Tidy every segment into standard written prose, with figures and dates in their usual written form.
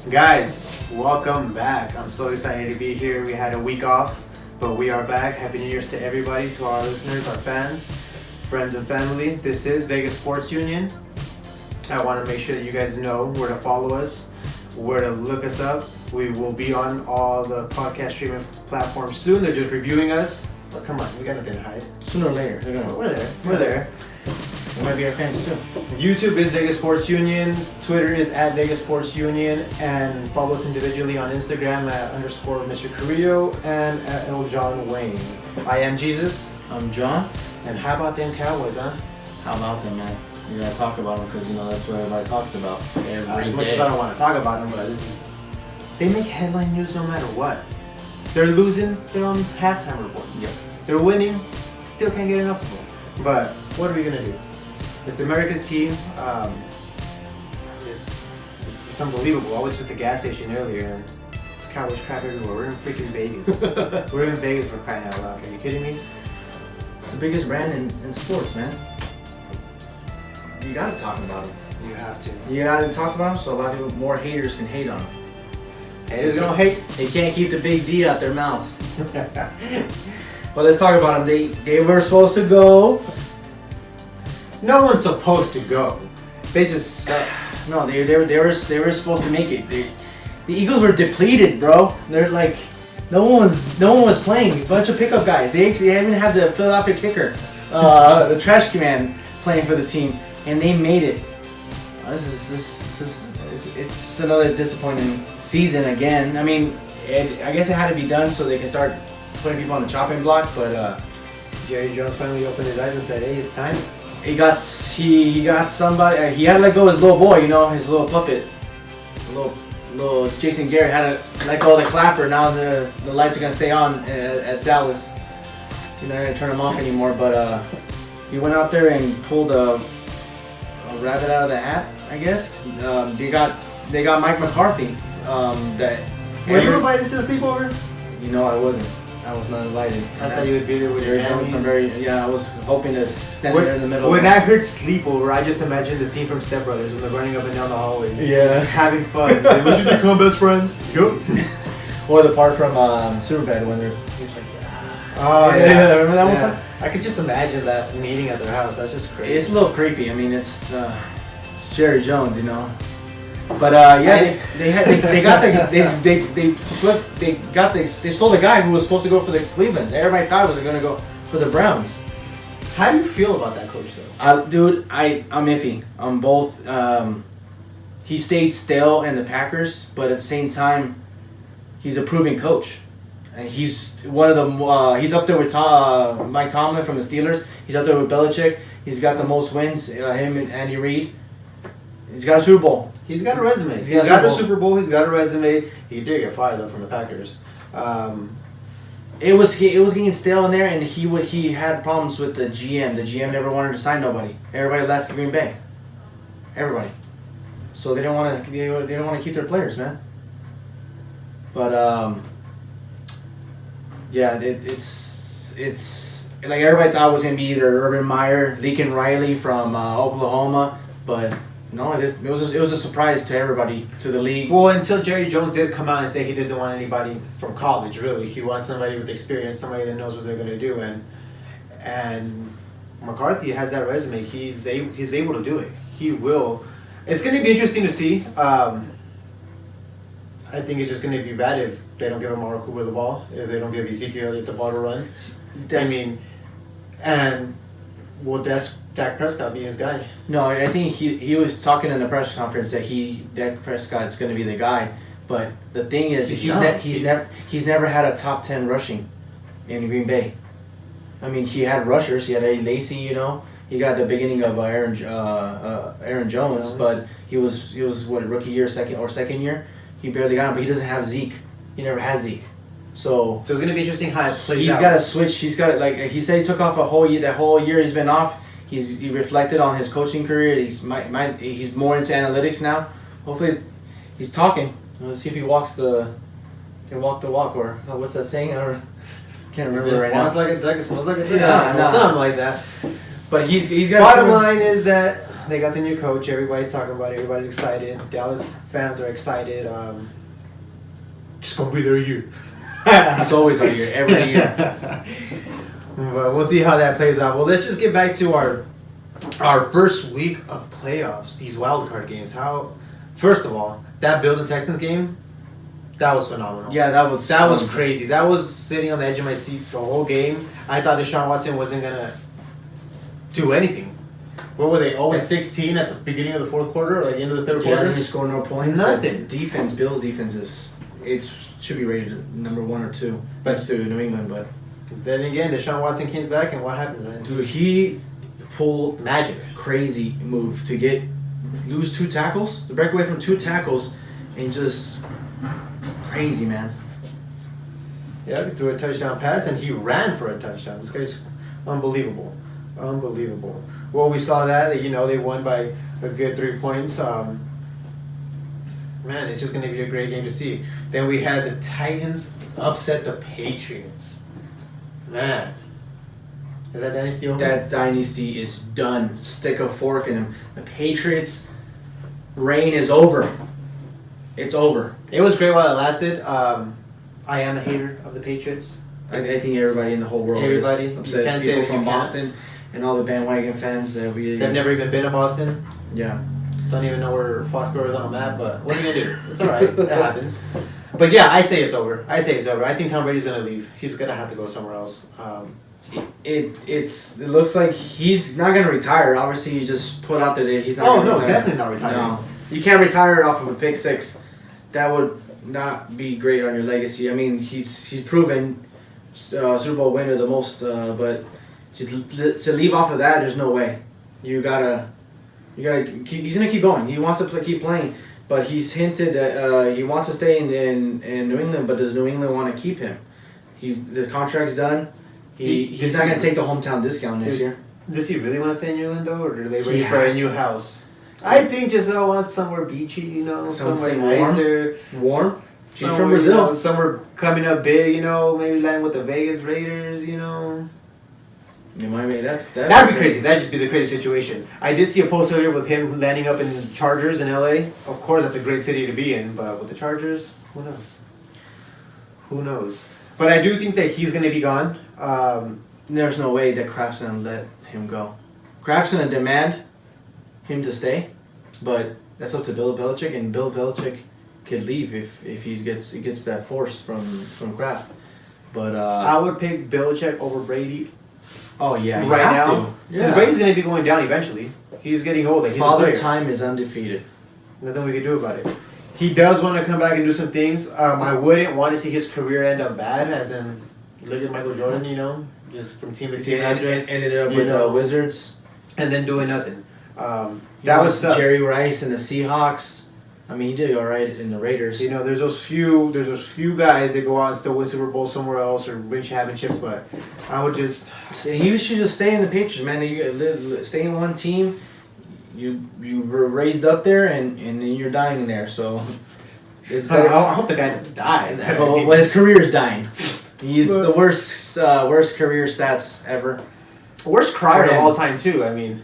Guys, welcome back. I'm so excited to be here. We had a week off, but we are back. Happy New Year's to everybody, to our listeners, our fans, friends, and family. This is Vegas Sports Union. I want to make sure that you guys know where to follow us, where to look us up. We will be on all the podcast streaming platforms soon. They're just reviewing us. But come on, we got nothing to hide. Sooner or later, they're gonna. We're there. We're there. They might be our fans too. YouTube is Vegas Sports Union. Twitter is at Vegas Sports Union. And follow us individually on Instagram at _ Mr. Carrillo and at L. John Wayne. I am Jesus. I'm John. And how about them Cowboys, huh? How about them, man? You gotta talk about them because that's what everybody talks about every As much day. as I don't want to talk about them, but they make headline news no matter what. They're losing, they're on halftime reports. Yep. They're winning, still can't get enough of them. But what are we gonna do? It's America's team. It's unbelievable. I was just at the gas station earlier and it's Cowboys crap everywhere. We're in freaking Vegas. We're in Vegas for crying out loud. Are you kidding me? It's the biggest brand in sports, man. You gotta talk about them. You have to. You gotta talk about them so a lot of more haters can hate on them. Haters gonna hate. They can't keep the big D out their mouths. But let's talk about them. They were supposed to go. No one's supposed to go. They just suck. No, they were supposed to make it. The Eagles were depleted, bro. They're like no one was playing. A bunch of pickup guys. They even had the Philadelphia kicker, the trash man, playing for the team, and they made it. It's another disappointing season again. I mean, I guess it had to be done so they can start putting people on the chopping block. But Jerry Jones finally opened his eyes and said, "Hey, it's time." he got somebody. He had to let go of his little boy, his little puppet, little Jason Garrett had to let go of the clapper. Now the lights are gonna stay on at Dallas. You're not gonna turn them off anymore. But he went out there and pulled a rabbit out of the hat, I guess. They got Mike McCarthy. Were you invited to the sleepover? I wasn't. I was not invited. I thought you would be there with your families. I was hoping to stand there in the middle. When I heard sleepover, I just imagined the scene from Step Brothers when they're running up and down the hallways. Yeah. Just having fun. Like, would you become best friends? Yup. Or the part from Superbad when he's like, oh yeah, remember that one? Yeah. I could just imagine that meeting at their house. That's just crazy. It's a little creepy. I mean, it's Jerry Jones, But they stole the guy who was supposed to go for the Cleveland. Everybody thought was going to go for the Browns. How do you feel about that coach though? I'm iffy on both. He stayed stale in the Packers, but at the same time, he's a proven coach. And he's one of the. He's up there with Mike Tomlin from the Steelers. He's up there with Belichick. He's got the most wins. Him and Andy Reid. He's got a Super Bowl. He's got a resume. He's got a Super Bowl. He's got a resume. He did get fired though from the Packers. It was getting stale in there, and he had problems with the GM. The GM never wanted to sign nobody. Everybody left Green Bay. Everybody. So they don't want to keep their players, man. But yeah, it's like everybody thought it was gonna be either Urban Meyer, Lincoln Riley from Oklahoma, but no, it was a surprise to everybody, to the league. Well, until Jerry Jones did come out and say he doesn't want anybody from college. Really, he wants somebody with experience, somebody that knows what they're gonna do, and McCarthy has that resume. He's able to do it. He will. It's gonna be interesting to see. I think it's just gonna be bad if they don't give Amari Cooper the ball, if they don't give Ezekiel Elliott the ball to run. Will Dak Prescott be his guy? No, I think he was talking in the press conference that Dak Prescott's going to be the guy. But the thing is, he's never had a top 10 rushing in Green Bay. I mean, he had rushers. He had Eddie Lacy, He got the beginning of Aaron Jones, but he was what, rookie year, second year. He barely got him, but he doesn't have Zeke. He never had Zeke. So it's going to be interesting how it plays out. He's got to switch. He's got to, like he said, he took off a whole year. That whole year he's been off. He reflected on his coaching career. He's more into analytics now. Hopefully, he's talking. Let's see if he can walk the walk, or what's that saying? Can't remember right now. Walks like a duck, smells like a duck. Yeah, something like that. But he's got. Bottom line is that they got the new coach. Everybody's talking about it. Everybody's excited. Dallas fans are excited. It's gonna be their year. It's always our year, every year. But we'll see how that plays out. Well, let's just get back to our first week of playoffs. These wildcard games. First of all, that Bills and Texans game, that was phenomenal. Yeah, that was crazy. That was sitting on the edge of my seat the whole game. I thought Deshaun Watson wasn't gonna do anything. What were they? 0-16 at the beginning of the fourth quarter, or like the end of the third quarter. Didn't score no points. Nothing. Bills defense should be rated number 1 or 2. But to New England, but then again, Deshaun Watson came back, and what happened, man? Dude, he pulled magic, crazy move to lose 2 tackles, to break away from 2 tackles, and just crazy, man. Yeah, he threw a touchdown pass, and he ran for a touchdown. This guy's unbelievable. Well, we saw that they won by a good 3 points. Man, it's just going to be a great game to see. Then we had the Titans upset the Patriots. Man. Is that dynasty over? That dynasty is done. Stick a fork in them. The Patriots' reign is over. It's over. It was great while it lasted. I am a hater of the Patriots. I think everybody in the whole world is upset. People from Boston and all the bandwagon fans that they've never even been to Boston. Yeah. Don't even know where Foxborough is on a map, but what are you going to do? It's all right. It happens. But yeah, I say it's over. I think Tom Brady's going to leave. He's going to have to go somewhere else. It looks like he's not going to retire. Obviously, you just put out there that he's not going to retire. Definitely not retiring. No. You can't retire off of a pick 6. That would not be great on your legacy. I mean, he's proven Super Bowl winner the most, but to leave off of that, there's no way. He's gonna keep going. He wants to keep playing, but he's hinted that he wants to stay in New England. But does New England want to keep him? His contract's done. He's not gonna take the hometown discount next year. Does he really want to stay in New England though, or are they ready for a new house? I think Giselle wants somewhere beachy, somewhere nicer, warm. She's from Brazil. Somewhere coming up big, maybe landing with the Vegas Raiders, That'd be crazy. That'd just be the crazy situation. I did see a post earlier with him landing up in Chargers in LA. Of course, that's a great city to be in, but with the Chargers, who knows? But I do think that he's going to be gone. There's no way that Kraft's going to let him go. Kraft's going to demand him to stay, but that's up to Bill Belichick, and Bill Belichick could leave if he gets that force from Kraft. But I would pick Belichick over Brady. Oh yeah, right now, because Brady's going to be going down eventually. He's getting old. He's Father Time is undefeated. Nothing we can do about it. He does want to come back and do some things. I wouldn't want to see his career end up bad, as in look at Michael Jordan. Just from team to team. Ended up with the Wizards, and then doing nothing. That was Jerry Rice and the Seahawks. I mean, he did all right in the Raiders. There's those few guys that go out and still win Super Bowl somewhere else or win championships, but I would just... He should just stay in the Patriots, man. You stay in one team. You were raised up there, and then you're dying there, so... It's better. I hope the guy doesn't die. Well, his career's dying. He's the worst career stats ever. Worst crier of all time, too. I mean,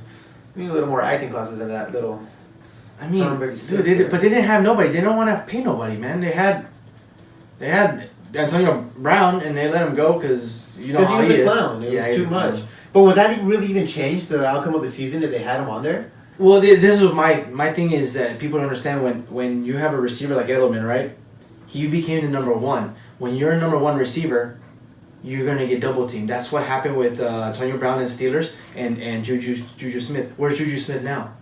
we need a little more acting classes than that little... I mean, but they didn't have nobody. They don't want to pay nobody, man. They had Antonio Brown, and they let him go because he was a clown. It was too much. But would that really even change the outcome of the season if they had him on there? Well, this is my thing is that people don't understand when you have a receiver like Edelman, right? He became the number 1. When you're a number 1 receiver, you're gonna get double teamed. That's what happened with Antonio Brown and Steelers and Juju Smith. Where's Juju Smith now?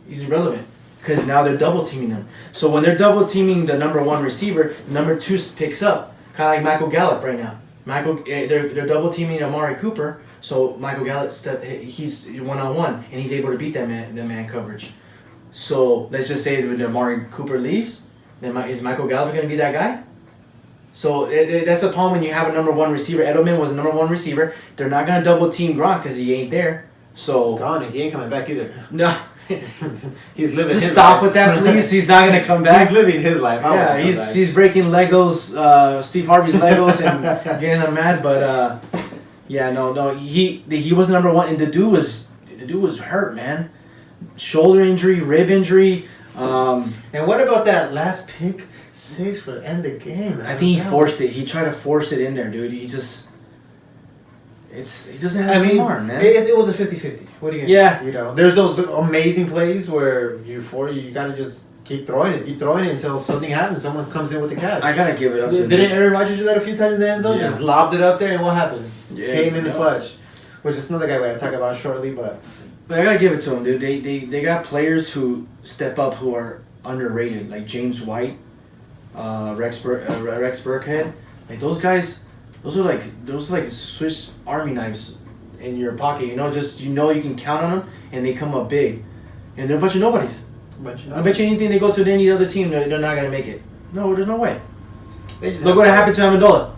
He's irrelevant because now they're double teaming him. So when they're double teaming the number 1 receiver, number 2 picks up, kind of like Michael Gallup right now. They're double teaming Amari Cooper, so Michael Gallup he's 1-on-1 and he's able to beat that man coverage. So let's just say that Amari Cooper leaves, then is Michael Gallup going to be that guy? So that's the problem when you have a number 1 receiver. Edelman was the number 1 receiver. They're not going to double team Gronk because he ain't there. So he's gone. He ain't coming back either. No. He's living his stop life. with that, please. He's not gonna come back. He's living his life. He's breaking Legos, Steve Harvey's Legos, and getting them mad. But no, he was number 1, and the dude was hurt, man. shoulder injury, rib injury. And what about that last pick 6 for the end of the game? Man? I think he forced it. He tried to force it in there, dude. He doesn't have the same arm, man. It was a 50-50. What are you gonna do? You know, there's those amazing plays where you gotta just keep throwing it until something happens. Someone comes in with the catch. I gotta give it up to him. Didn't Aaron Rodgers do that a few times in the end zone? Yeah. Just lobbed it up there, and what happened? Yeah, Came in the clutch. Which is another guy we're gonna talk about shortly, but I gotta give it to him, dude. They got players who step up who are underrated, like James White, Rex Burkhead. Like those guys, those are like Swiss Army knives in your pocket. You know, you can count on them, and they come up big. And they're a bunch of nobodies. I bet you anything they go to any other team, they're not gonna make it. No, there's no way. Look what happened to Amendola.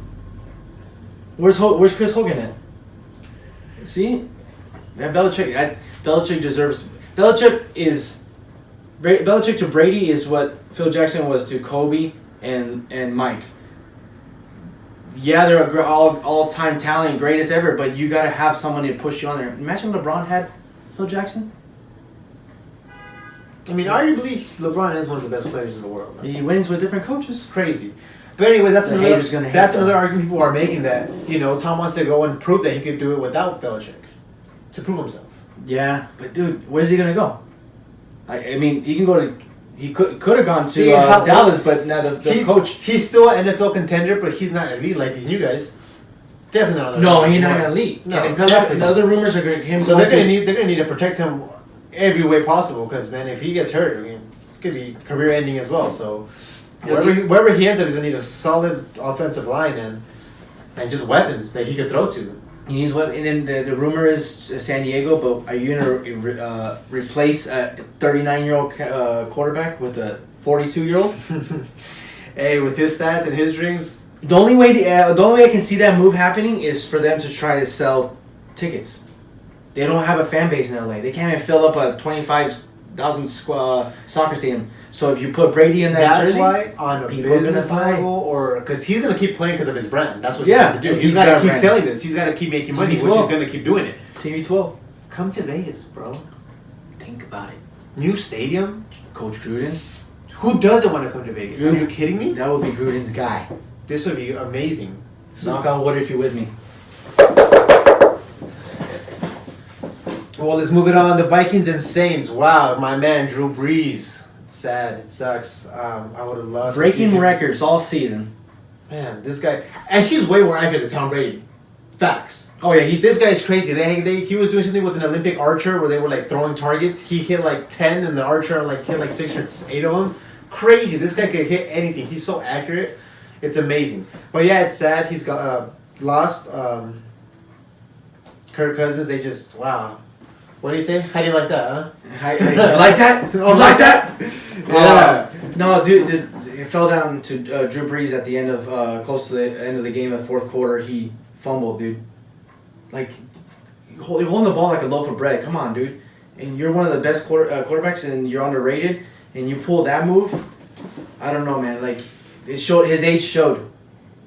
Where's Chris Hogan at? See, Belichick deserves. Belichick to Brady is what Phil Jackson was to Kobe and Mike. Yeah, they're all-time talent, greatest ever, but you gotta have someone to push you on there. Imagine LeBron had Phil Jackson. I mean, arguably, LeBron is one of the best players in the world. He wins with different coaches. Crazy. But anyway, that's another argument people are making that, you know, Tom wants to go and prove that he could do it without Belichick. To prove himself. Yeah, but dude, where's he going to go? I mean, he can go to... He could have gone to Dallas, but now the coach... He's still an NFL contender, but he's not elite like these new guys. Definitely not. No, he's not elite. No, and the other rumors are him. So they're gonna need to protect him every way possible, because man, if he gets hurt, I mean, it's gonna be career ending as well. So wherever he ends up, he's gonna need a solid offensive line and just weapons that he could throw to. He needs weapons, and then the rumor is San Diego. But are you gonna replace a 39-year-old quarterback with a 42-year-old? Hey, with his stats and his rings. The only way I can see that move happening is for them to try to sell tickets. They don't have a fan base in LA. They can't even fill up a 25,000 soccer stadium. So if you put Brady in that jersey, that's why on a business level, or because he's gonna keep playing because of his brand. That's what he has to do. He's got to keep selling this. He's got to keep making money, which he's gonna keep doing it. TV12. Come to Vegas, bro. Think about it. New stadium. Coach Gruden. Who doesn't want to come to Vegas? Are you kidding me? That would be Gruden's guy. This would be amazing. So knock on wood if you're with me. Well, let's move it on. The Vikings and Saints. Wow, my man Drew Brees. It's sad. It sucks. I would have loved breaking records all season. Man, this guy, and he's way more accurate than Tom Brady. Facts. Oh yeah, this guy's crazy. He was doing something with an Olympic archer where they were like throwing targets. He hit like 10, and the archer hit like 6 or 8 of them. Crazy. This guy could hit anything. He's so accurate. It's amazing. But yeah, it's sad. He's got lost. Kirk Cousins. They just wow. What do you say? How do you like that, huh? Like that? Oh, like that? Yeah. No, dude, it fell down to Drew Brees at the end of close to the end of the game, the fourth quarter. He fumbled, dude. Like, you're holding the ball like a loaf of bread. Come on, dude. And you're one of the best quarterbacks, and you're underrated, and you pull that move. I don't know, man. Like, it showed. His age showed.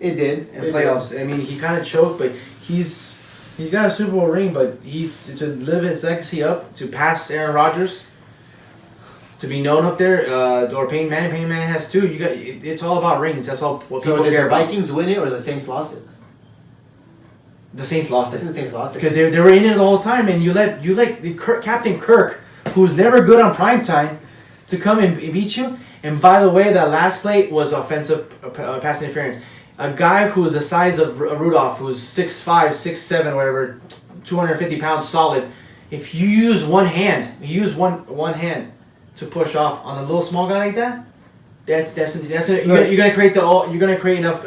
It did in playoffs. Did. I mean, he kind of choked, but he's got a Super Bowl ring, but he's to live his legacy up, to pass Aaron Rodgers, to be known up there, or Peyton Manning. Peyton Manning has 2. It's all about rings. That's all what people care about. So did the Vikings win it, or the Saints lost it? The Saints lost it. I think the Saints lost it because they were in it the whole time, and you let Captain Kirk, who's never good on primetime, to come and beat you. And by the way, that last play was offensive pass interference. A guy who's the size of Rudolph, who's 6'5", 6'7", whatever, 250 pounds solid. If you use one hand, to push off on a little small guy like that, you're gonna create enough.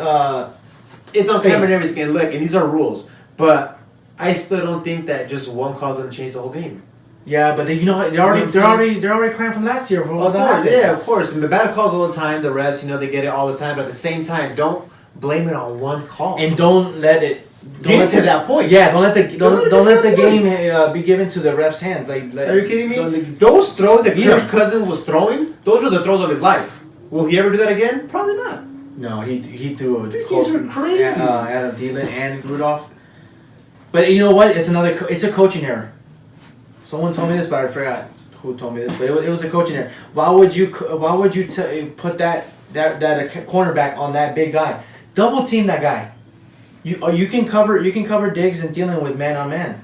It's on camera and everything. And look, and these are rules, but I still don't think that just one call doesn't change the whole game. Yeah, but they're already crying from last year. Of course. And the bad calls all the time. The refs, they get it all the time. But at the same time, don't blame it on one call. And don't let it get to that point. Yeah, don't let the game be given to the refs' hands. Are you kidding me? Those throws that Kirk Cousins was throwing, those were the throws of his life. Will he ever do that again? Probably not. No, he threw a These guys are crazy. Adam Thielen and Rudolph. But you know what? It's a coaching error. Someone told me this, but I forgot. who told me this, but it was a coach in there. Why would you put that cornerback on that big guy? Double team that guy. You can cover Diggs and Thielen with man on man.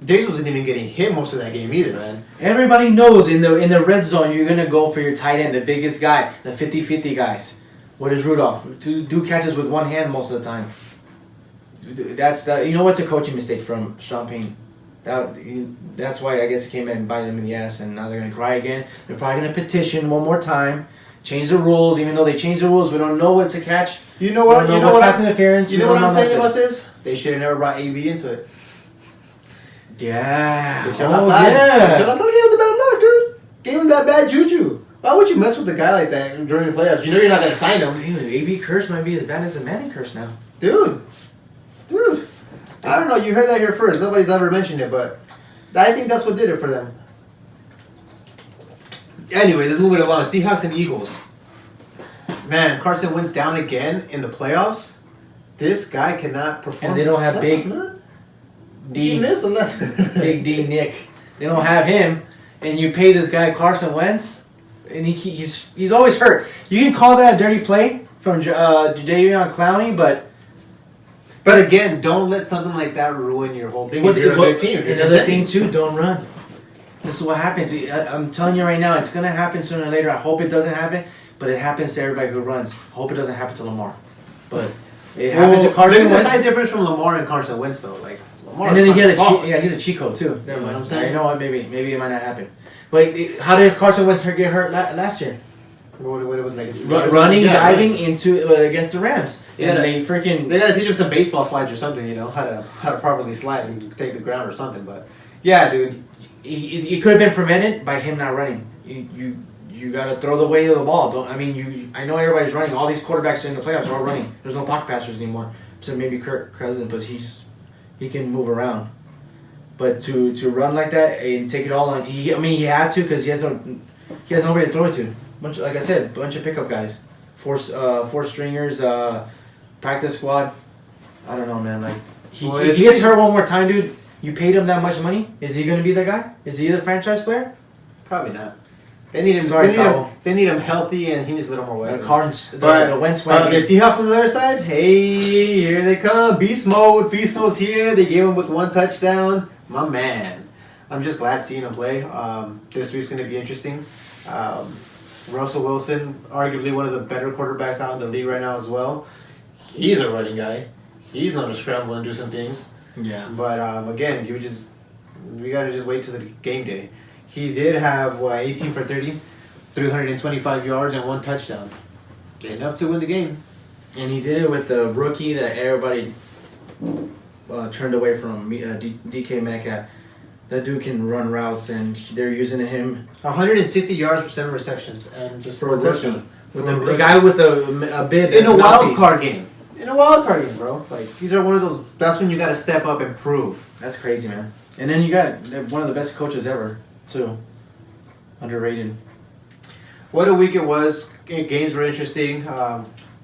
Diggs wasn't even getting hit most of that game either, man. Everybody knows in the red zone you're gonna go for your tight end, the biggest guy, the 50-50 guys. What is Rudolph? Do catches with one hand most of the time. You know what's a coaching mistake from Sean Payne? That's why I guess it came back and bite them in the ass, and now they're gonna cry again. They're probably gonna petition one more time, change the rules. Even though they changed the rules, we don't know what to catch. You know what? You know what? Pass interference. You know what I'm saying about this? They should have never brought AB into it. Yeah. They showed outside. Yeah. Gave him the bad luck, dude. Gave him that bad juju. Why would you mess with a guy like that during the playoffs? You know you're not gonna sign him. Dude, AB curse might be as bad as the Manning curse now. Dude. I don't know. You heard that here first. Nobody's ever mentioned it, but I think that's what did it for them. Anyways, let's move it along. Seahawks and Eagles. Man, Carson Wentz down again in the playoffs. This guy cannot perform. And they don't have big D. He missed a left. Big D Nick. They don't have him, and you pay this guy Carson Wentz, and he's always hurt. You can call that a dirty play from Jadeveon Clowney, but again, don't let something like that ruin your whole thing. You're a good team. Another thing too, don't run. This is what happens. I'm telling you right now, it's gonna happen sooner or later. I hope it doesn't happen, but it happens to everybody who runs. I hope it doesn't happen to Lamar, but it happens to Carson Wentz. Look at the size difference from Lamar and Carson Wentz, though. Like Lamar. And then he's a cheat code too. Never mind. You know what? Maybe it might not happen. But how did Carson Wentz get hurt last year? What it was like? Running, diving into against the Rams. Yeah, they gotta teach him some baseball slides or something. You know how to properly slide and take the ground or something. But yeah, dude, it could have been prevented by him not running. You gotta throw the weight of the ball. I know everybody's running. All these quarterbacks in the playoffs are all running. There's no pocket passers anymore. So maybe Kirk Cousins, but he can move around. But to run like that and take it all on, he had to because he has nobody to throw it to. Like I said, bunch of pickup guys, four stringers, practice squad. I don't know, man. Like if he gets hurt one more time, dude. You paid him that much money. Is he gonna be the guy? Is he the franchise player? Probably not. They need him. They need him healthy, and he needs a little more weight. The Wentz the Seahawks on the other side. Hey, here they come. Beast mode. Beast mode's here. They gave him with one touchdown. My man. I'm just glad seeing him play. This week's gonna be interesting. Russell Wilson, arguably one of the better quarterbacks out in the league right now as well. He's a running guy. He's known to scramble and do some things. Yeah. But again, we gotta just wait till the game day. He did have 18 for 30, 325 yards and one touchdown. Enough to win the game. And he did it with the rookie that everybody turned away from, DK Metcalf. That dude can run routes, and they're using him. 160 yards for 7 receptions, and just for a touchdown. With the guy with a bib. In a wild card game. Bro. Like, these are one of those. That's when you got to step up and prove. That's crazy, man. And then you got one of the best coaches ever, too. Underrated. What a week it was. Games were interesting.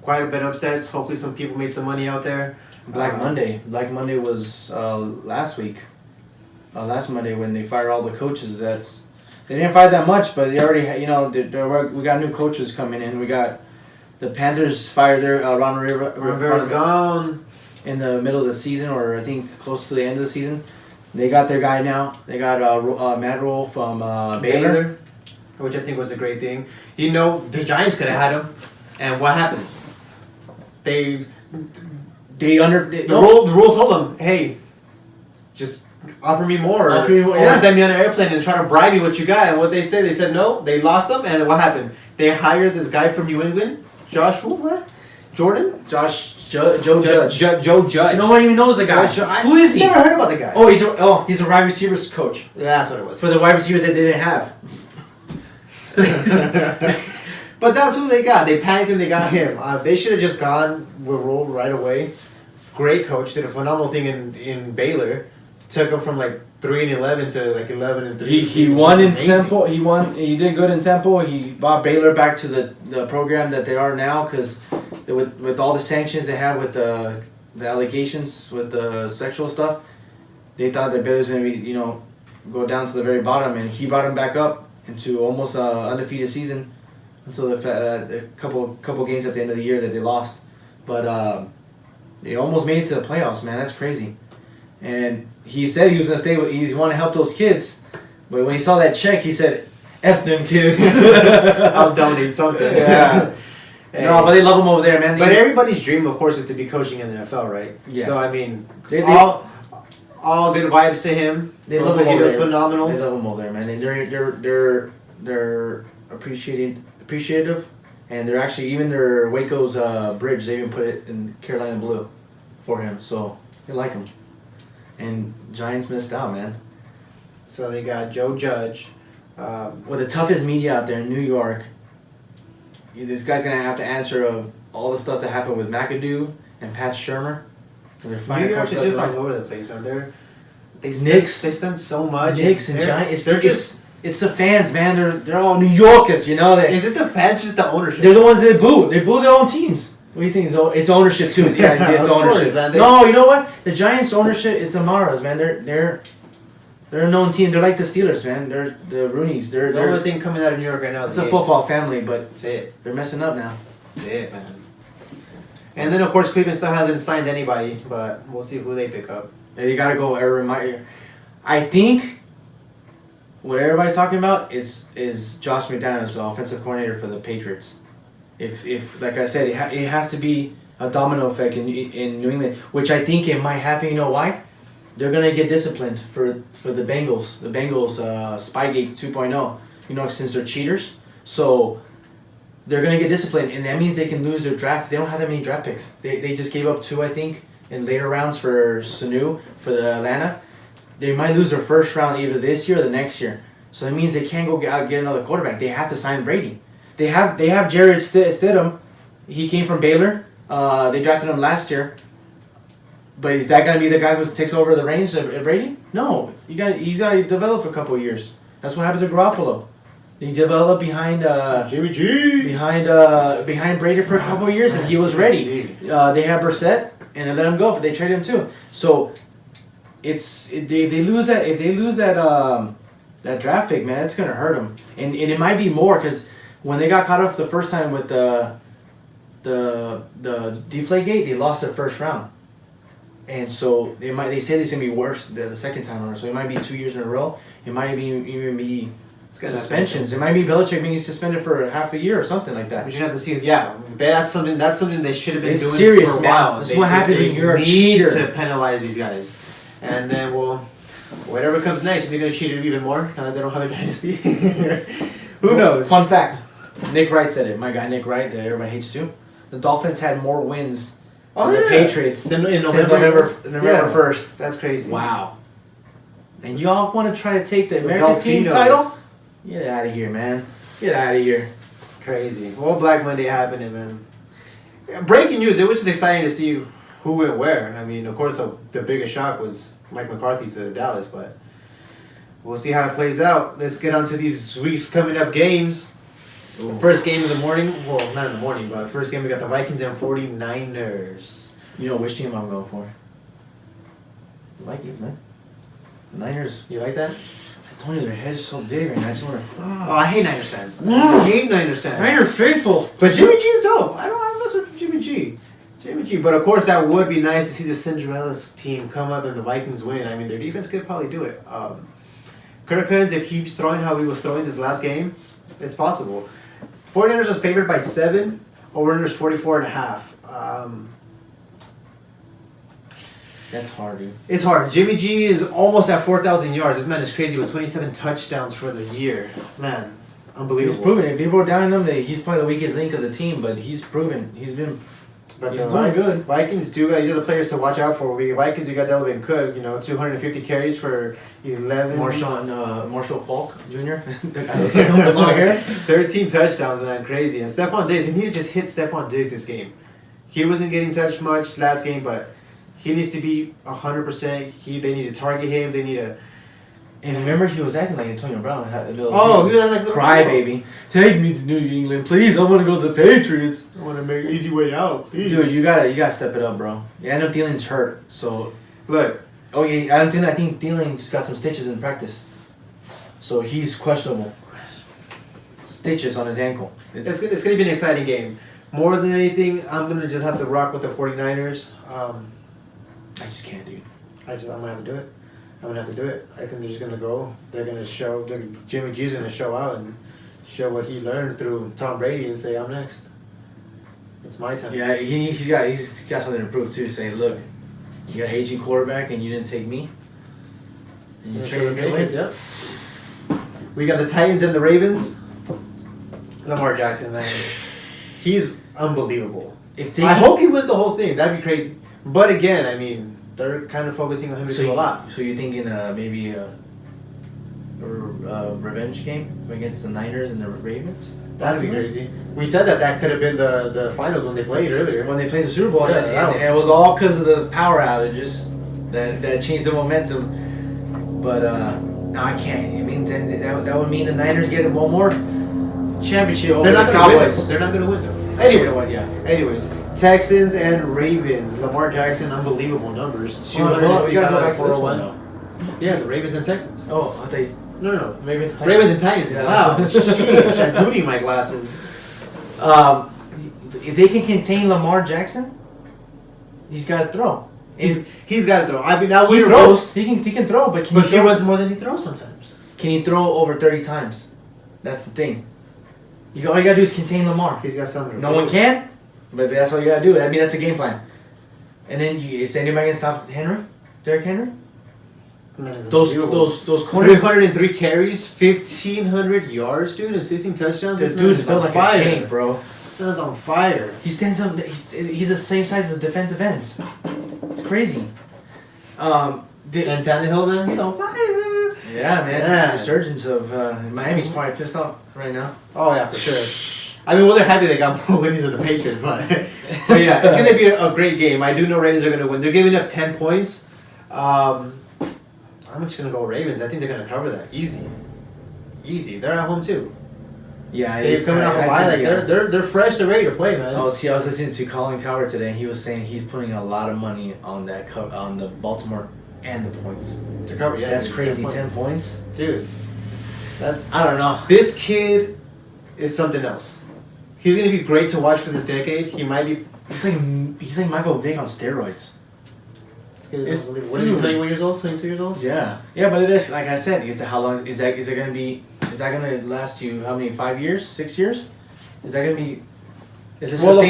Quite a bit of upsets. Hopefully, some people made some money out there. Black Monday. Black Monday was last week. Last Monday when they fired all the coaches. They didn't fire that much, but they already, we got new coaches coming in. We got the Panthers fired their Ron Rivera's gone in the middle of the season, or I think close to the end of the season. They got their guy now. They got Matt Rule from Baylor, which I think was a great thing. The Giants could have had him, and what happened? The rule told them, hey, just offer me more, or send me on an airplane and try to bribe me what you got. And what they said no. They lost them, and what happened? They hired this guy from New England, Joe Judge. So no one even knows the guy. Who is he? Never heard about the guy. He's a wide receivers coach. Yeah, that's what it was. For the wide receivers that they didn't have. But that's who they got. They panicked and they got him. They should have just gone with Rule right away. Great coach, did a phenomenal thing in Baylor. Took him from 3-11 to 11-3. He won in Temple. He did good in Temple. He brought Baylor back to the program that they are now, because with all the sanctions they have with the allegations with the sexual stuff, they thought that Baylor's gonna be go down to the very bottom, and he brought them back up into almost an undefeated season until a couple games at the end of the year that they lost. But they almost made it to the playoffs, man. That's crazy. And he said he was going to stay. He wanted to help those kids. But when he saw that check, he said, F them kids. I'll donate something. Yeah. Hey. No, but they love him over there, man. But everybody's dream, of course, is to be coaching in the NFL, right? Yeah. So, I mean, all good vibes to him. They love him over there. He does phenomenal. They love him over there, man. And they're appreciative. And they're actually, even their Waco's bridge, they even put it in Carolina blue for him. So, they like him. And Giants missed out, man. So, they got Joe Judge. With the toughest media out there in New York, this guy's going to have to answer of all the stuff that happened with McAdoo and Pat Shurmur. New York is just all over the place, man. They spend so much. Knicks and Giants. It's the fans, man. They're all New Yorkers, you know. Is it the fans or is it the ownership? They're the ones that boo. They boo their own teams. What do you think? It's ownership too. Yeah, it's ownership. Course, no, you know what? The Giants' ownership, it's the Maras, man. They're a known team. They're like the Steelers, man. They're the Roonies. They're the only thing coming out of New York right now is it's a football family, but that's it. They're messing up now. That's it, man. And then of course Cleveland still hasn't signed anybody, but we'll see who they pick up. Yeah, you gotta go. I think what everybody's talking about is Josh McDaniels, the offensive coordinator for the Patriots. If like I said, it has to be a domino effect in New England, which I think it might happen. You know why? They're gonna get disciplined for the Bengals. The Bengals Spygate 2.0. You know, since they're cheaters, so they're gonna get disciplined, and that means they can lose their draft. They don't have that many draft picks. They just gave up 2, I think, in later rounds for Sanu for the Atlanta. They might lose their first round either this year or the next year. So that means they can't go get another quarterback. They have to sign Brady. They have Jared Stidham. He came from Baylor. They drafted him last year. But is that gonna be the guy who takes over the reins of Brady? No, he's got to develop for a couple of years. That's what happened to Garoppolo. He developed behind Jimmy G. behind Brady for a couple of years, and he was ready. They have Brissett, and they let him go. They traded him too. So if they lose that draft pick, man, it's gonna hurt them. And it might be more because when they got caught up the first time with the Deflategate, they lost their first round. And so they say it's gonna be worse the second time around. So it might be 2 years in a row. It might even be suspensions. It might be Belichick being suspended for half a year or something like that. But you have to see. Yeah, that's something they should have been doing serious, for a while. Man. That's what happens when you're a cheater. cheater. To penalize these guys, and then whatever comes next, they're gonna cheat it even more. They don't have a dynasty. Who knows? Fun fact: Nick Wright said it. My guy Nick Wright, that everybody hates too. The Dolphins had more wins. The Patriots since November 1st. That's crazy. Wow. And you all want to try to take the America's team title? Get out of here, man. Get out of here. Crazy. Well, Black Monday happening, man. Breaking news. It was just exciting to see who went where. I mean, of course, the biggest shock was Mike McCarthy to Dallas, but we'll see how it plays out. Let's get on to these week's coming up games. Ooh. First game of the morning. Well, not in the morning, but first game we got the Vikings and 49ers. You know which team I'm going for? The Vikings, man. The Niners. You like that? I told you their head is so big, and I just want to. Oh, I hate Niners fans. I hate Niners fans. Niners faithful. But Jimmy G's dope. I don't mess with Jimmy G. But of course, that would be nice to see the Cinderella's team come up and the Vikings win. I mean, their defense could probably do it. Kirk Cousins, if he keeps throwing how he was throwing this last game, it's possible. 49ers was favored by 7. Over-under is 44.5. That's hard, dude. It's hard. Jimmy G is almost at 4,000 yards. This man is crazy with 27 touchdowns for the year. Man, unbelievable. He's proven it. People are down him. He's probably the weakest link of the team, but he's proven. He's doing good. Vikings these are the players to watch out for. Vikings, we got Delvin Cook, 250 carries for 11. Marshall Falk Jr. 13 touchdowns, man, crazy. And Stephon Diggs, they need to just hit Stephon Diggs this game. He wasn't getting touched much last game, but he needs to be 100%. They need to target him. They need to. And remember, he was acting like Antonio Brown. He was acting like crybaby. Take me to New England, please. I want to go to the Patriots. I want to make an easy way out, please. Dude, you gotta step it up, bro. Adam Thielen's hurt, so look. Oh yeah, I think Thielen just got some stitches in practice. So he's questionable. Stitches on his ankle. It's going to be an exciting game. More than anything, I'm going to just have to rock with the 49ers. I just can't, dude. I'm going to have to do it. I'm going to have to do it. I think they're just going to go. They're going to show. Jimmy G's going to show out and show what he learned through Tom Brady and say, I'm next. It's my time. Yeah, he's got something to prove too. Saying, look, you got an aging quarterback and you didn't take me. And you traded me away. Yep. We got the Titans and the Ravens. Lamar Jackson, man, he's unbelievable. I hope he wins the whole thing. That'd be crazy. But again, I mean, they're kind of focusing on him a lot. So you're thinking maybe a revenge game against the Niners and the Ravens? That'd be crazy. We said that could have been the finals when they played earlier. When they played the Super Bowl, yeah, and it was all because of the power outages that changed the momentum. But no, I can't. I mean, then that would mean the Niners get one more championship over the Cowboys. They're not going to win though. Anyways, Texans and Ravens. Lamar Jackson, unbelievable numbers. 265, 401. Yeah, the Ravens and Texans. Oh, I thought. No. Ravens and Titans. Ravens and Titans. Yeah. Wow. Sheesh, I'm booting my glasses. If they can contain Lamar Jackson, he's got to throw. He's got to throw. I mean, now he throws. He can throw, but he runs more than he throws sometimes. Can he throw over 30 times? That's the thing. All you gotta do is contain Lamar. He's got something. No one can, but that's all you gotta do. I mean, that's a game plan. And then is anybody gonna stop Derrick Henry? Those corners. 303 carries, 1,500 yards, dude, and 16 touchdowns. This dude's built like a tank, bro. This man's on fire. He stands up. He's the same size as defensive ends. It's crazy. And Tannehill, man, he's on fire. Yeah, man. The resurgence of Miami's probably pissed off right now. Oh yeah, for sure. I mean, well, they're happy they got more wins than the Patriots, but yeah, it's gonna be a great game. I do know Ravens are gonna win. They're giving up 10 points. I'm just gonna go Ravens. I think they're gonna cover that easy. They're at home too. Yeah, they're coming off a bye. Like they're fresh. They're ready to play, man. I was listening to Colin Cowherd today. And he was saying he's putting a lot of money on on the Baltimore and the points to cover. Yeah, that's crazy. 10 points, dude. I don't know. This kid is something else. He's gonna be great to watch for this decade. He might be. He's like Michael Vick on steroids. What is he? 21 years old? 22 years old? Yeah, but it is like I said. How long is that? Is it gonna be? Is that gonna last you? How many? 5 years? 6 years? Is that gonna be? Well,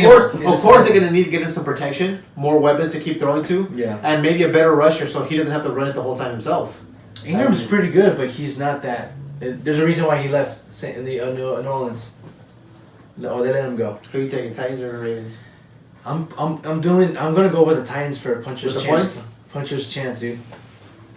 of course, they're gonna need to get him some protection, more weapons to keep throwing to, and maybe a better rusher so he doesn't have to run it the whole time himself. Ingram's pretty good, but he's not that. There's a reason why he left in the New Orleans. No, they let him go. Who are you taking, Titans or Ravens? I'm gonna go with the Titans for a puncher's chance. Points? Puncher's chance, dude.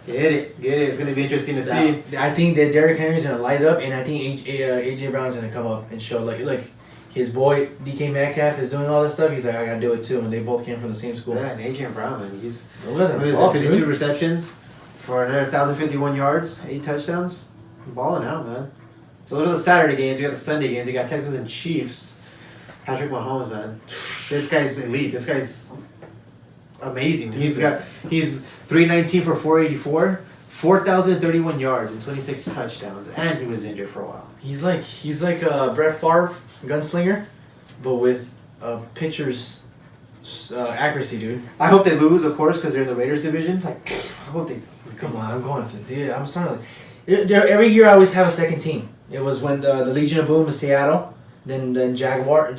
Get it. It's gonna be interesting to see. I think that Derrick Henry's gonna light up, and I think AJ Brown's gonna come up and show like his boy DK Metcalf is doing all this stuff. He's like, I gotta do it too, and they both came from the same school. Yeah, and AJ Brown, man, he's 52 receptions for another 1,051 yards, 8 touchdowns, balling out, man. So those are the Saturday games. We got the Sunday games. We got Texans and Chiefs. Patrick Mahomes, man, this guy's elite. This guy's amazing. He's 319 for 484, 4,031 yards and 26 touchdowns, and he was injured for a while. He's like Brett Favre, gunslinger, but with pitcher's accuracy, dude. I hope they lose, of course, because they're in the Raiders division. I hope they. Come on, I'm going for the. I'm starting. Every year I always have a second team. It was when the Legion of Boom in Seattle, then Jaguars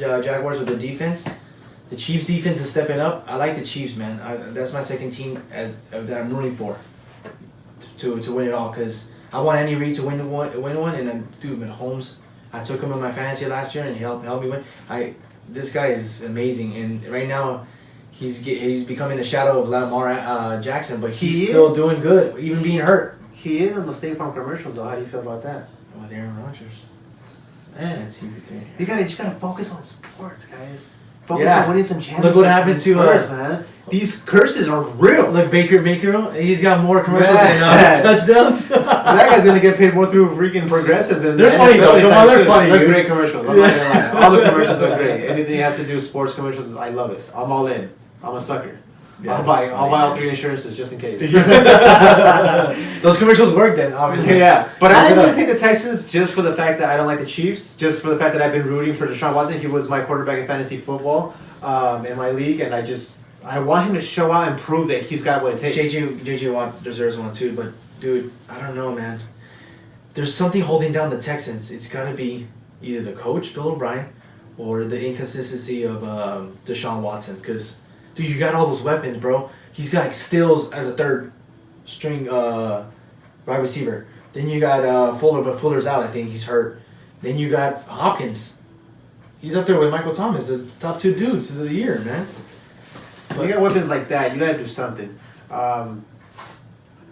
with the defense. The Chiefs defense is stepping up. I like the Chiefs, man. That's my second team that I'm rooting for to win it all, because I want Andy Reid to win one, and then dude, Mahomes. I took him in my fantasy last year, and he helped me win. This guy is amazing, and right now he's becoming the shadow of Lamar Jackson, but he's still doing good, even being hurt. He is on the State Farm commercials, though. How do you feel about that? With Aaron Rodgers. Man, you just gotta focus on sports, guys. Focus on winning some championships. Look what happened to us, man. These curses are real. Look, Baker, he's got more commercials than touchdowns. That guy's gonna get paid more through freaking Progressive than they're funny though. They're funny. They're great commercials. I'm not gonna lie. All the commercials are great. Anything that has to do with sports commercials, I love it. I'm all in. I'm a sucker. Yes, I'll buy all 3 insurances just in case. Those commercials work then, obviously. Yeah, but I'm going to take the Texans just for the fact that I don't like the Chiefs, just for the fact that I've been rooting for Deshaun Watson. He was my quarterback in fantasy football in my league, and I want him to show out and prove that he's got what it takes. JJ Watt deserves one too, but dude, I don't know, man. There's something holding down the Texans. It's got to be either the coach, Bill O'Brien, or the inconsistency of Deshaun Watson. Because, dude, you got all those weapons, bro. He's got Stills as a third string wide receiver. Then you got Fuller, but Fuller's out. I think he's hurt. Then you got Hopkins. He's up there with Michael Thomas, the top two dudes of the year, man. But you got weapons like that. You got to do something.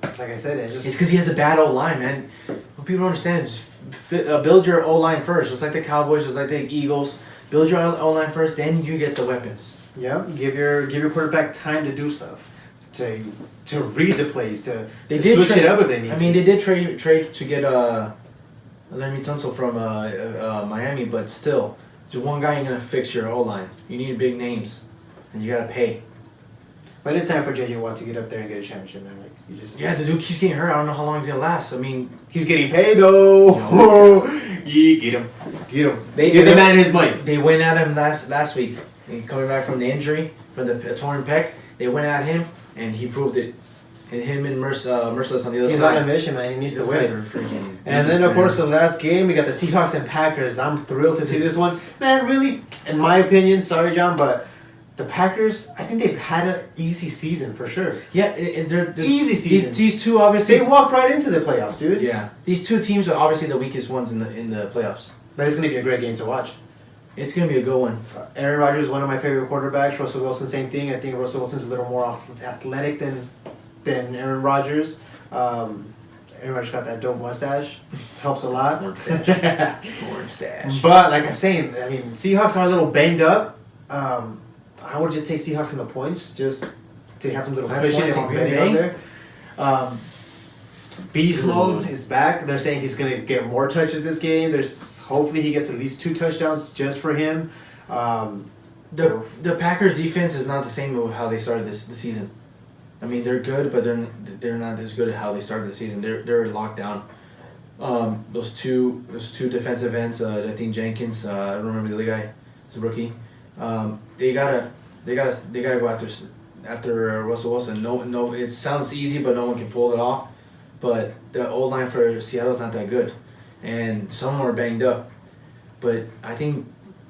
Like I said, it's because he has a bad O-line, man. What people don't understand is build your O-line first, just like the Cowboys, just like the Eagles. Build your O-line first, then you get the weapons. Yeah, give your quarterback time to do stuff, to read the plays, to switch it up if they need to. I mean, they did trade to get Laremy Tunsil from Miami, but still, just one guy ain't gonna fix your O-line. You need big names, and you gotta pay. But it's time for JJ Watt to get up there and get a championship, man. Like the dude keeps getting hurt. I don't know how long he's gonna last. I mean, he's getting paid though. Yeah, get him. Give the man his money. They went at him last week. Coming back from the injury, from the torn pec, they went at him and he proved it. And him and Merciless on the other side. He's on a mission, man. He needs to win. And then, of course, the last game, we got the Seahawks and Packers. I'm thrilled to see this one. Man, really, in my opinion, sorry, John, but the Packers, I think they've had an easy season for sure. Yeah, they're easy season. These two obviously they walked right into the playoffs, dude. Yeah, these two teams are obviously the weakest ones in the playoffs. But it's gonna be a great game to watch. It's gonna be a good one. Aaron Rodgers is one of my favorite quarterbacks. Russell Wilson, same thing. I think Russell Wilson's a little more athletic than Aaron Rodgers. Aaron Rodgers got that dope mustache. Helps a lot. Orange stash. But like I'm saying, I mean, Seahawks are a little banged up. I would just take Seahawks in the points just to have some little cushion if I'm betting out there. Beast mode is back. They're saying he's going to get more touches this game. Hopefully he gets at least 2 touchdowns just for him. The Packers defense is not the same with how they started the season. I mean, they're good, but they're not as good at how they started the season. They're locked down. Those two defensive ends. I think Jenkins. I don't remember the other guy. He's a rookie. They gotta go after Russell Wilson. No, it sounds easy, but no one can pull it off. But the old line for Seattle's not that good, and some are banged up. But I think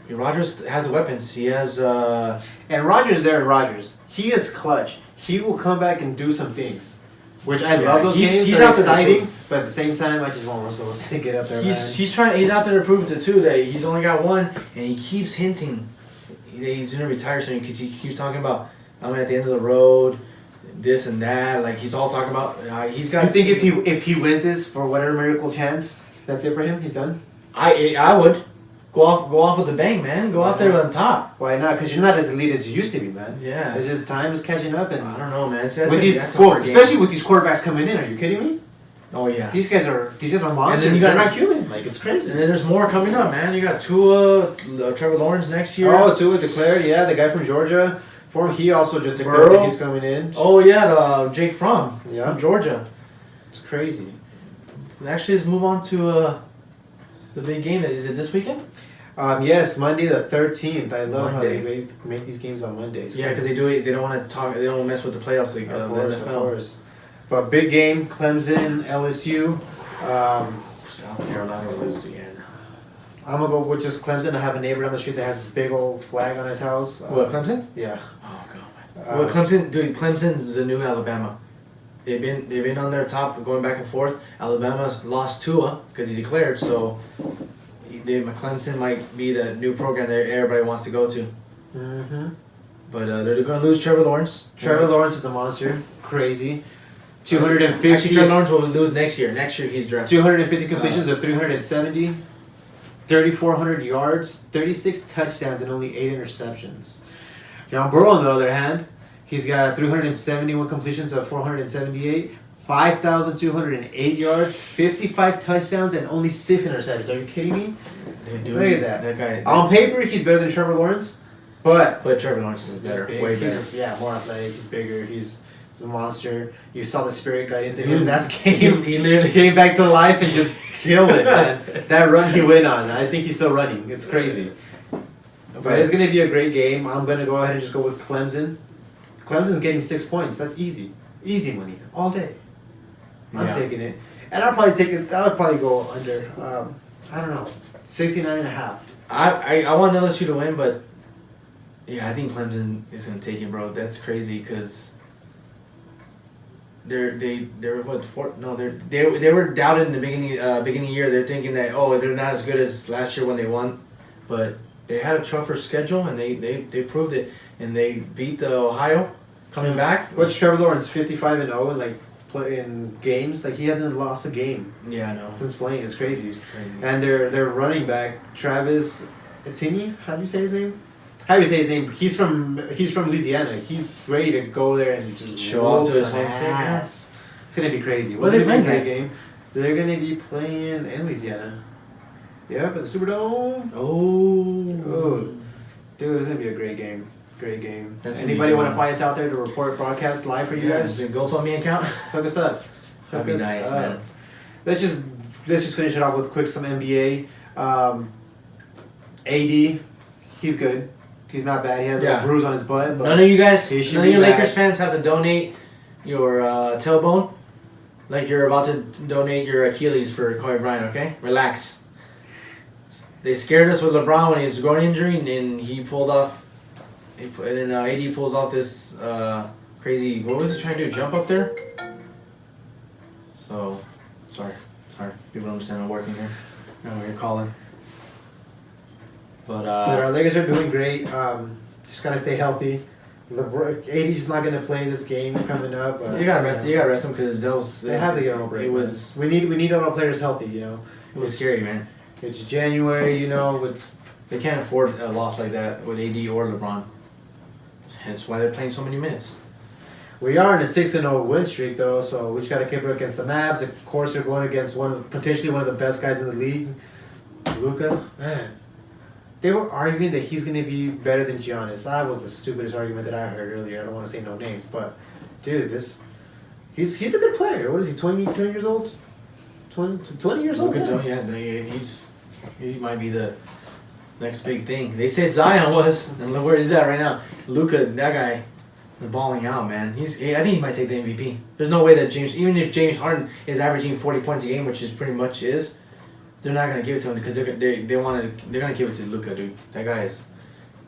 Rodgers has the weapons. He has. And Rodgers there, Rodgers. He is clutch. He will come back and do some things, which I love those games. They're exciting, but at the same time, I just want Russell Wilson to get up there. He's out there to prove to too that he's only got one, and he keeps hinting that he's gonna retire soon because he keeps talking about I'm at the end of the road, this and that. Like he's all talking about he's got. You think if he wins this for whatever miracle chance, that's it for him? He's done. I would. Go off with the bang, man. Go out there on top. Why not? Because you're not as elite as you used to be, man. Yeah. It's just time is catching up, and I don't know, man. Especially with these quarterbacks coming in. Are you kidding me? Oh yeah. These guys are monsters. They're not human. Like it's crazy. And then there's more coming up, man. You got Tua, Trevor Lawrence next year. Oh, Tua declared. Yeah, the guy from Georgia. He also just declared that he's coming in. Oh yeah, Jake Fromm. Yeah. From Georgia. It's crazy. Actually, let's move on to the big game. Is it this weekend? Yes, Monday the 13th. I love how they make these games on Mondays. Yeah, because they do it. They don't want to talk. They don't want to mess with the playoffs. Like, of course. But big game, Clemson, LSU. South Carolina, Louisiana. I'm gonna go with just Clemson. I have a neighbor down the street that has this big old flag on his house. What, Clemson? Yeah. Oh god. Well, Clemson's the new Alabama. They've been on their top, going back and forth. Alabama's lost Tua because he declared, so. Clemson might be the new program that everybody wants to go to. Mm-hmm. But they're going to lose Trevor Lawrence. Trevor Lawrence is a monster. Crazy. 250. Actually, Trevor Lawrence will lose next year. Next year he's drafted. 250 completions of 370. 3,400 yards. 36 touchdowns and only 8 interceptions. John Burrow, on the other hand, he's got 371 completions of 478. 5,208 yards, 55 touchdowns, and only 6 interceptions. Are you kidding me? Look at that. That guy. On paper, he's better than Trevor Lawrence, but Trevor Lawrence is better. Way better. He's just, more athletic. He's bigger. He's The monster. You saw the spirit guide into him. That's game. He literally came back to life and just killed it, man. That run he went on. I think he's still running. It's crazy. But it's going to be a great game. I'm going to go ahead and just go with Clemson. Clemson's getting 6 points. That's easy. Easy money. All day. I'm taking it. And I'll probably take it. I would probably go under, I don't know, 69.5. I want LSU to win, but yeah, I think Clemson is going to take it, bro. That's crazy because they were doubted in the beginning of the year. They're thinking that they're not as good as last year when they won, but they had a tougher schedule and they proved it, and they beat the Ohio coming back. What's Trevor Lawrence 55-0 and like playing games? Like he hasn't lost a game. Yeah, I know. Since playing, it's crazy. And their running back Travis Etienne, how do you say his name? He's from Louisiana. He's ready to go there and just show off to his home state. It's gonna be crazy. What are they playing? Great game. They're gonna be playing in Louisiana. Yep, at the Superdome. Oh, dude, it's gonna be a great game. Great game. Anybody want to fly us out there to report broadcast live for you guys? The GoFundMe account. Hook us up. That'd be nice, man. Let's just finish it off with some NBA. AD, he's good. He's not bad. He had a little bruise on his butt. But none of you Lakers fans have to donate your tailbone like you're about to donate your Achilles for Kobe Bryant, okay? Relax. They scared us with LeBron when he was a groin injury, and he pulled off. And then AD pulls off this crazy. What was he trying to do? Jump up there? So, sorry. People don't understand I'm working here. I know you're calling. But our Lakers are doing great. Just gotta stay healthy. AD's just not gonna play this game coming up. You gotta rest him because they have to get on a break. We need all our players healthy. It was scary, man. It's January. They can't afford a loss like that with AD or LeBron. Hence why they're playing so many minutes. We are in a 6-0 win streak though, so we just gotta keep it against the Mavs. Of course, they're going against potentially one of the best guys in the league, Luka. Man. They were arguing that he's going to be better than Giannis. That was the stupidest argument that I heard earlier. I don't want to say no names, but dude, he's a good player. What is he? 20 years old? 20 years old. He might be the next big thing. They said Zion was, and look where he's at right now. Luka, that guy, is balling out, man. I think he might take the MVP. There's no way that even if James Harden is averaging 40 points a game, which is pretty much is. They're not gonna give it to him because they're gonna give it to Luka, dude. That guy is,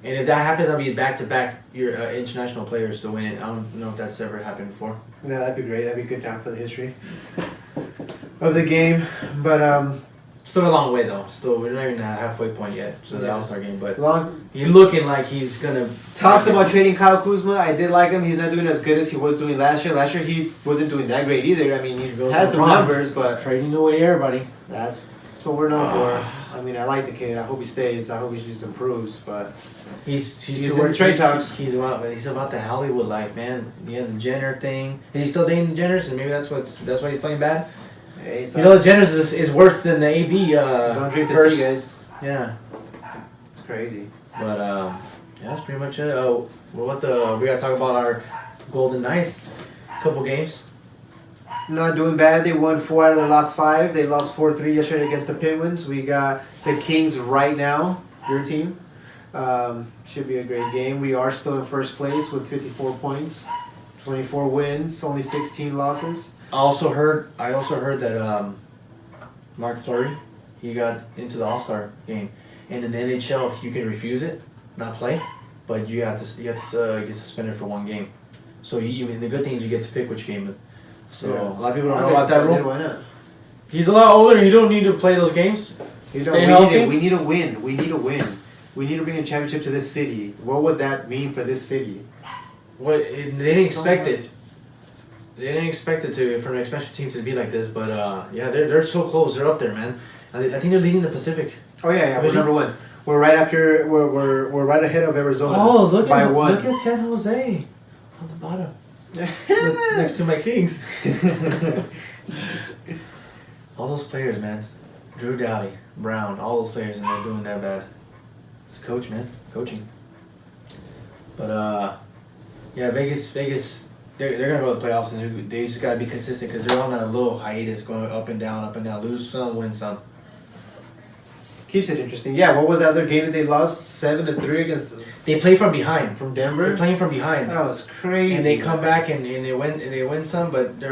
and if that happens, that'll be back-to-back your international players to win it. I don't know if that's ever happened before. Yeah, that'd be great. That'd be good down for the history of the game. But still a long way though. Still, we're not even at halfway point yet. So the All-Star game, but long. He's looking like he's gonna. Talks about trading Kyle Kuzma. I did like him. He's not doing as good as he was doing last year. Last year he wasn't doing that great either. I mean, he's had some numbers, but trading away everybody. That's what we're known for. I mean, I like the kid. I hope he stays. I hope he just improves. But he's in trade talks. He's about the Hollywood life, man. Yeah, the Jenner thing. Is he still dating the Jenners? And maybe that's why he's playing bad. Hey, the Jenners is worse than the AB. Don't drink the tea, guys. Yeah, it's crazy. But that's pretty much it. We gotta talk about our Golden Knights. Couple games. Not doing bad. They won 4 out of their last 5. They lost 4-3 yesterday against the Penguins. We got the Kings right now. Your team. Should be a great game. We are still in first place with 54 points, 24 wins, only 16 losses. I also heard that Mark Fleury, he got into the All-Star game, and in the NHL you can refuse it, not play, but you have to get suspended for 1 game. So the good thing is you get to pick which game. So a lot of people don't know about that rule. Why not? He's a lot older. He don't need to play those games. We need a win. We need a win. We need to bring a championship to this city. What would that mean for this city? They didn't expect it. They didn't expect it for an expansion team to be like this, but they're so close. They're up there, man. I think they're leading the Pacific. Oh yeah. We're number 1. We're right after. We're right ahead of Arizona. Oh, look at look at San Jose on the bottom. Next to my Kings. All those players, man. Drew Doughty, Brown, all those players, and they're doing that bad. It's a coach, man. Coaching. But Vegas. they're gonna go to the playoffs, and they just gotta be consistent because they're on a little hiatus, going up and down, lose some, win some. Keeps it interesting. Yeah, what was the other game that they lost? 7-3 against. They play from behind. From Denver. They're playing from behind. That was crazy. And they come back and they win some, but they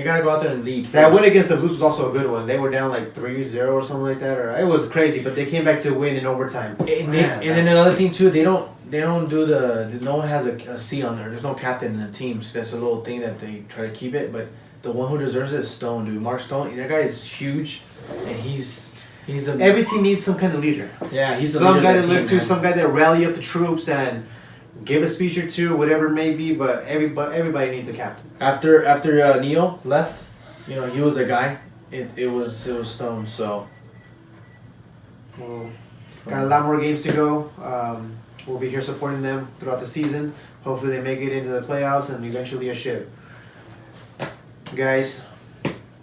gotta go out there and lead. First. That win against the Blues was also a good one. They were down like 3-0 or something like that, or it was crazy. But they came back to win in overtime. And then another thing too, they don't do no one has a C on there. There's no captain in the teams. That's a little thing that they try to keep it. But the one who deserves it is Stone, dude. Mark Stone. That guy is huge, and he's the. Every team needs some kind of leader. Yeah, he's some guy to look look to, some guy that rally up the troops and give a speech or two, whatever it may be. But everybody needs a captain. After Neil left, he was the guy. It was Stone. So. Well, got a lot more games to go. We'll be here supporting them throughout the season. Hopefully they make it into the playoffs and eventually a ship. Guys,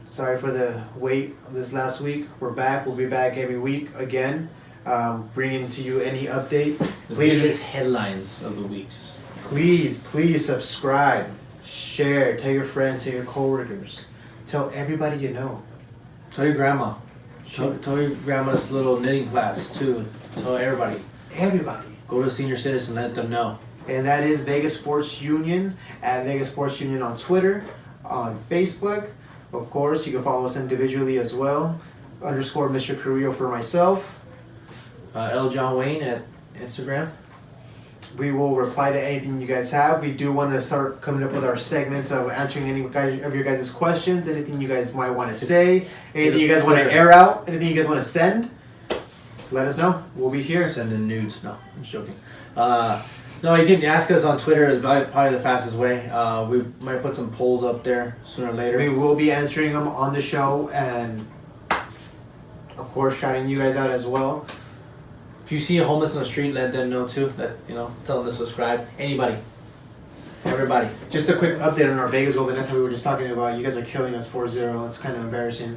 sorry for the wait this last week. We're back. We'll be back every week again, bringing to you any update. The biggest headlines of the weeks. Please subscribe, share, tell your friends, tell your coworkers, tell everybody you know. Tell your grandma. Tell your grandma's little knitting class too. Tell everybody. Everybody. Go to Senior Citizen, let them know. And that is Vegas Sports Union, at Vegas Sports Union on Twitter, on Facebook. Of course, you can follow us individually as well. _ Mr. Carrillo for myself. L. John Wayne at Instagram. We will reply to anything you guys have. We do want to start coming up with our segments of answering any of your guys' questions, anything you guys might want to say, anything you guys want to air out, anything you guys want to send. Let us know. We'll be here. Send in nudes. No, I'm just joking. No, you can ask us on Twitter. Is probably the fastest way. We might put some polls up there sooner or later. We will be answering them on the show and, of course, shouting you guys out as well. If you see a homeless on the street, let them know too. Tell them to subscribe. Anybody. Everybody. Just a quick update on our Vegas Golden Knights. How we were just talking about. You guys are killing us 4-0. It's kind of embarrassing.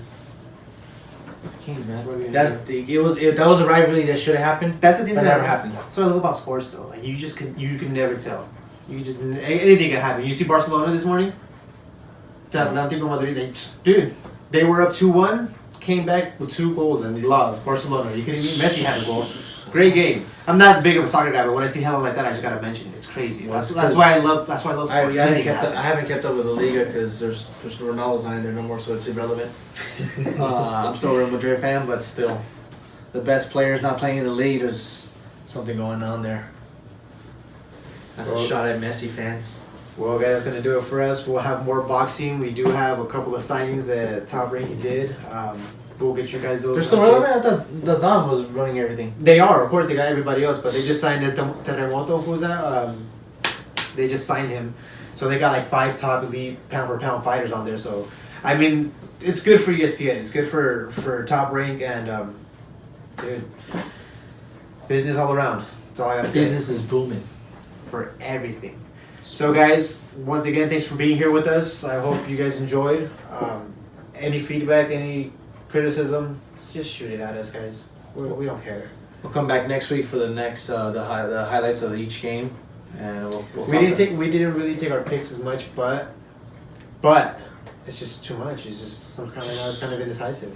Kings, man. That was a rivalry that should have happened. That's the thing that never happened. That's what I love about sports, though. Like you can never tell. Anything can happen. You see Barcelona this morning. Atlético Madrid. They were up 2-1, came back with 2 goals and lost. Barcelona. Are you kidding me? Messi had a goal. Great game. I'm not big of a soccer guy, but when I see hell like that, I just gotta mention it. It's crazy. That's why I love sports. I haven't kept up with the Liga because there's Ronaldo's not in there no more, so it's irrelevant. I'm still a Real Madrid fan, but still, the best players not playing in the league. There's something going on there. That's a shot at Messi fans. Well, guys, that's gonna do it for us. We'll have more boxing. We do have a couple of signings that Top Ranking did. We'll get you guys those. They're still relevant? I thought Dazan was running everything. They are, of course. They got everybody else, but they just signed Terremoto. Who's that? They just signed him, so they got like 5 top elite pound for pound fighters on there. So, I mean, it's good for ESPN. It's good for Top Rank and dude, business all around. That's all I gotta say. Business is booming for everything. So, guys, once again, thanks for being here with us. I hope you guys enjoyed. Any feedback, any criticism, just shoot it at us, guys. We don't care. We'll come back next week for the next the highlights of each game, and we didn't really take our picks as much, but it's just too much. It's just some kind of it's kind of indecisive.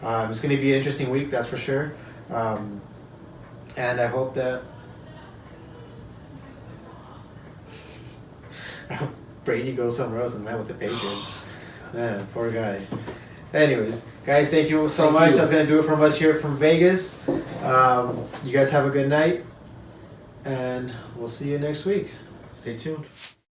It's going to be an interesting week, that's for sure. And I hope that Brady goes somewhere else and not with the Patriots. Man, poor guy. Anyways, guys, thank you so much. That's going to do it from us here from Vegas. You guys have a good night, and we'll see you next week. Stay tuned.